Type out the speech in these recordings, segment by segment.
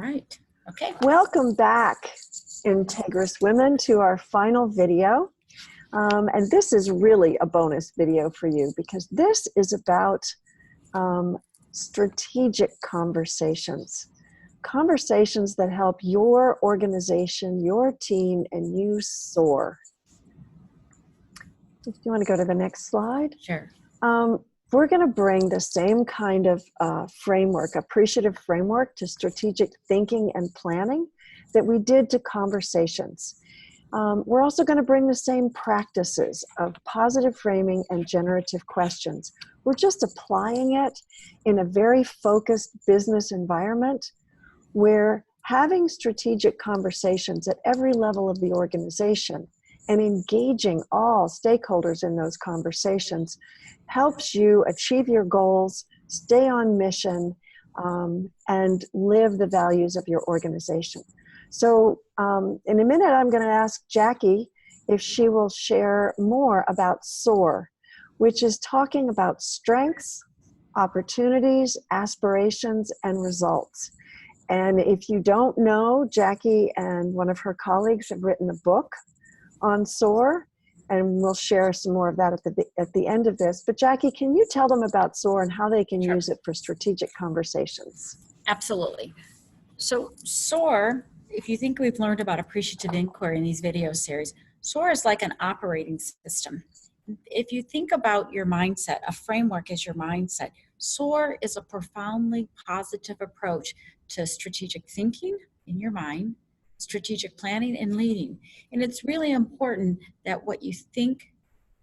right. Okay. Welcome back, Integrous Women, to our final video. And this is really a bonus video for you because this is about strategic conversations. Conversations that help your organization, your team, and you soar. Do you want to go to the next slide? Sure. We're going to bring the same kind of framework, appreciative framework, to strategic thinking and planning that we did to conversations. We're also going to bring the same practices of positive framing and generative questions. We're just applying it in a very focused business environment where having strategic conversations at every level of the organization and engaging all stakeholders in those conversations helps you achieve your goals, stay on mission, and live the values of your organization. So in a minute, I'm going to ask Jackie if she will share more about SOAR, which is talking about strengths, opportunities, aspirations, and results. And if you don't know, Jackie and one of her colleagues have written a book on SOAR, and we'll share some more of that at the end of this. But Jackie, can you tell them about SOAR and how they can Sure. use it for strategic conversations? Absolutely. So SOAR, if you think we've learned about appreciative inquiry in these video series, SOAR is like an operating system. If you think about your mindset, a framework is your mindset. SOAR is a profoundly positive approach to strategic thinking in your mind, strategic planning, and leading. And it's really important that what you think,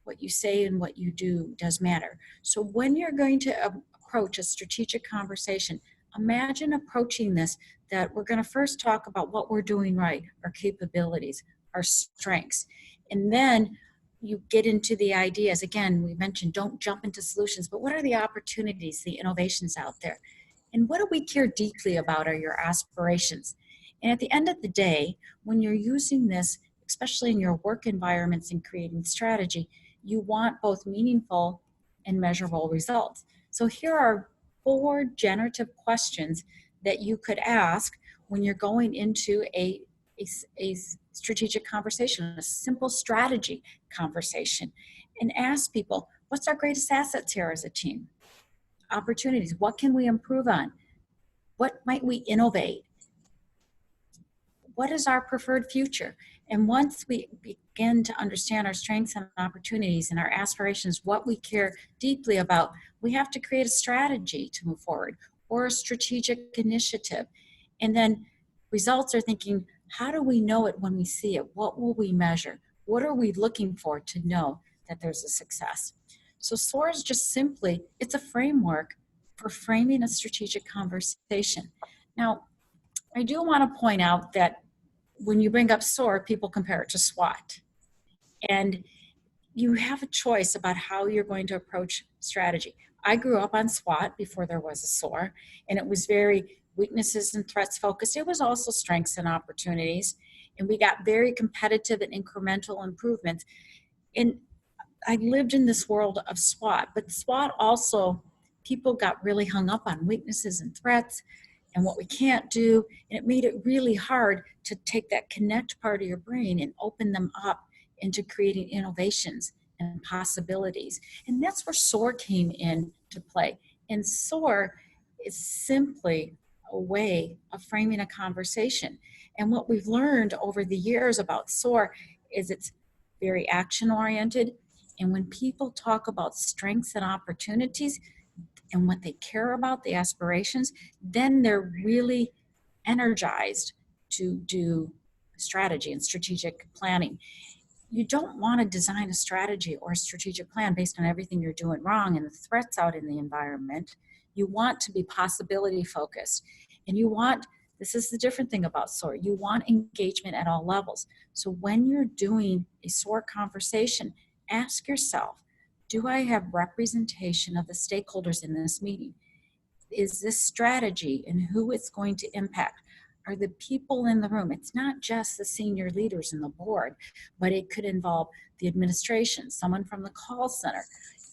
what you say, and what you do does matter. So when you're going to approach a strategic conversation, imagine approaching this, that we're going to first talk about what we're doing right, our capabilities, our strengths. And then you get into the ideas. Again, we mentioned don't jump into solutions, but what are the opportunities, the innovations out there? And what do we care deeply about are your aspirations? And at the end of the day, when you're using this, especially in your work environments and creating strategy, you want both meaningful and measurable results. So here are 4 generative questions that you could ask when you're going into a strategic conversation, a simple strategy conversation, and ask people, what's our greatest assets here as a team? Opportunities, what can we improve on? What might we innovate? What is our preferred future? And once we begin to understand our strengths and opportunities and our aspirations, what we care deeply about, we have to create a strategy to move forward or a strategic initiative. And then results are thinking, how do we know it when we see it? What will we measure? What are we looking for to know that there's a success? So SOAR is just simply, it's a framework for framing a strategic conversation. Now, I do want to point out that when you bring up SOAR, people compare it to SWAT. And you have a choice about how you're going to approach strategy. I grew up on SWAT before there was a SOAR, and it was very weaknesses and threats focused. It was also strengths and opportunities, and we got very competitive and incremental improvements. And I lived in this world of SWAT, but SWAT also, people got really hung up on weaknesses and threats and what we can't do, and it made it really hard to take that connect part of your brain and open them up into creating innovations and possibilities. And that's where SOAR came in to play. And SOAR is simply a way of framing a conversation. And what we've learned over the years about SOAR is it's very action-oriented. And when people talk about strengths and opportunities and what they care about, the aspirations, then they're really energized to do strategy and strategic planning. You don't want to design a strategy or a strategic plan based on everything you're doing wrong and the threats out in the environment. You want to be possibility focused. And you want, this is the different thing about SOAR, you want engagement at all levels. So when you're doing a SOAR conversation, ask yourself, do I have representation of the stakeholders in this meeting? Is this strategy and who it's going to impact? Are the people in the room? It's not just the senior leaders in the board, but it could involve the administration, someone from the call center.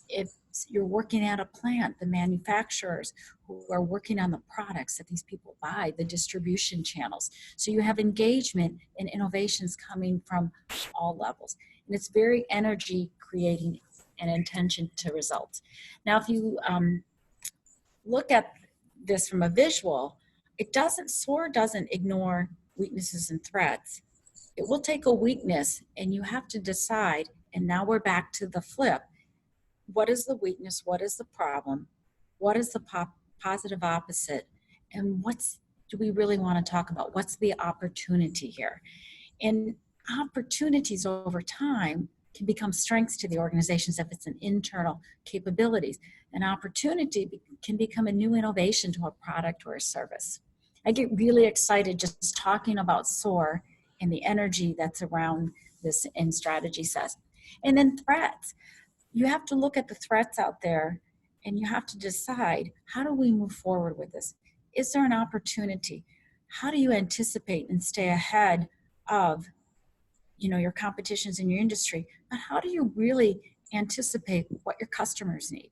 If You're working at a plant, the manufacturers who are working on the products that these people buy, the distribution channels. So you have engagement and innovations coming from all levels. And it's very energy creating and intention to results. Now, if you look at this from a visual, SOAR doesn't ignore weaknesses and threats. It will take a weakness and you have to decide, and now we're back to the flip. What is the weakness? What is the problem? What is the positive opposite? And do we really want to talk about? What's the opportunity here? And opportunities over time can become strengths to the organizations if it's an internal capabilities. An opportunity can become a new innovation to a product or a service. I get really excited just talking about SOAR and the energy that's around this in strategy sets. And then threats. You have to look at the threats out there and you have to decide, how do we move forward with this? Is there an opportunity? How do you anticipate and stay ahead of your competitions in your industry? But how do you really anticipate what your customers need?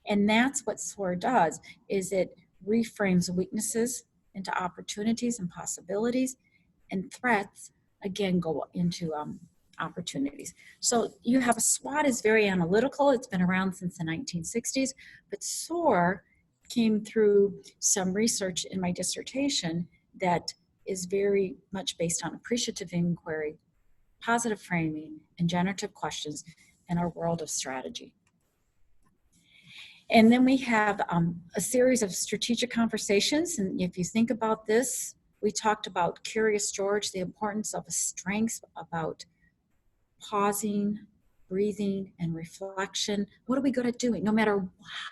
And that's what SOAR does, is it reframes weaknesses into opportunities and possibilities, and threats, again, go into opportunities. So you have SWAT is very analytical. It's been around since the 1960s, but SOAR came through some research in my dissertation that is very much based on appreciative inquiry, positive framing, and generative questions in our world of strategy. And then we have a series of strategic conversations. And if you think about this, we talked about Curious George, the importance of a strength, about pausing, breathing, and reflection. What are we good at doing? No matter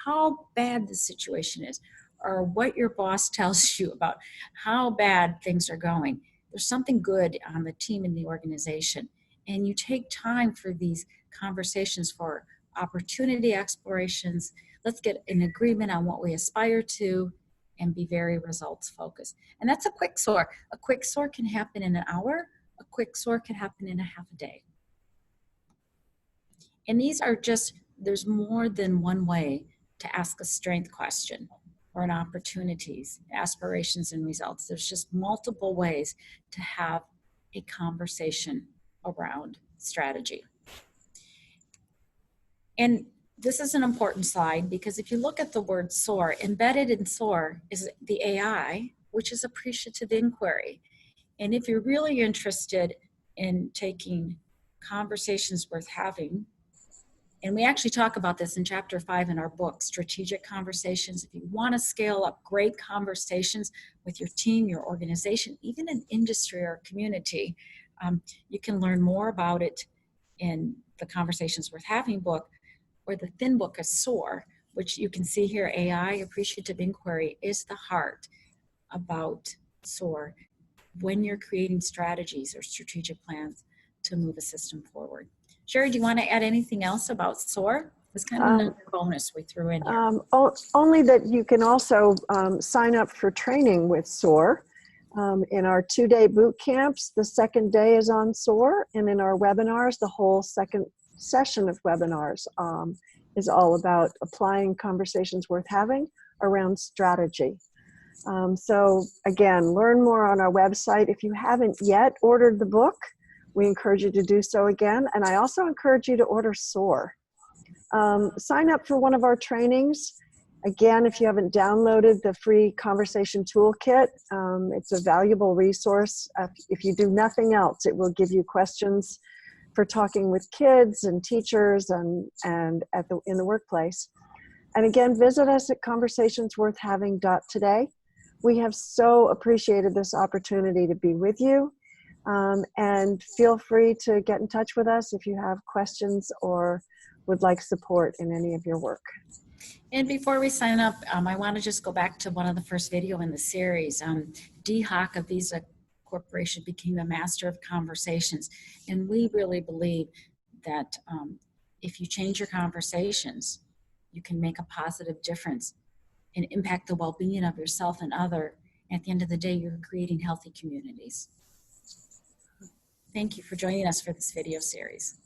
how bad the situation is, or what your boss tells you about how bad things are going, there's something good on the team and the organization. And you take time for these conversations for opportunity explorations. Let's get an agreement on what we aspire to and be very results focused. And that's a quick SOAR. A quick SOAR can happen in an hour. A quick SOAR can happen in a half a day. And these are there's more than one way to ask a strength question or an opportunities, aspirations, and results. There's just multiple ways to have a conversation around strategy. And this is an important slide because if you look at the word SOAR, embedded in SOAR is the AI, which is appreciative inquiry. And if you're really interested in taking conversations worth having, and we actually talk about this in chapter 5 in our book, Strategic Conversations. If you want to scale up great conversations with your team, your organization, even an industry or community, you can learn more about it in the Conversations Worth Having book, or the thin book of SOAR, which you can see here. AI, appreciative inquiry, is the heart about SOAR when you're creating strategies or strategic plans to move a system forward. Sherry, do you want to add anything else about SOAR? It's kind of another bonus we threw in here. Only that you can also sign up for training with SOAR. In our 2-day boot camps, the second day is on SOAR, and in our webinars, the whole second session of webinars is all about applying conversations worth having around strategy. So again, learn more on our website. If you haven't yet ordered the book, we encourage you to do so again. And I also encourage you to order SOAR. Sign up for one of our trainings. Again, if you haven't downloaded the free conversation toolkit, it's a valuable resource. If you do nothing else, it will give you questions for talking with kids and teachers and in the workplace. And again, visit us at conversationsworthhaving.today. We have so appreciated this opportunity to be with you. And feel free to get in touch with us if you have questions or would like support in any of your work. And before we sign up, I want to just go back to one of the first video in the series. Dee Hock of Visa Corporation became a master of conversations. And we really believe that if you change your conversations, you can make a positive difference and impact the well-being of yourself and other. At the end of the day, you're creating healthy communities. Thank you for joining us for this video series.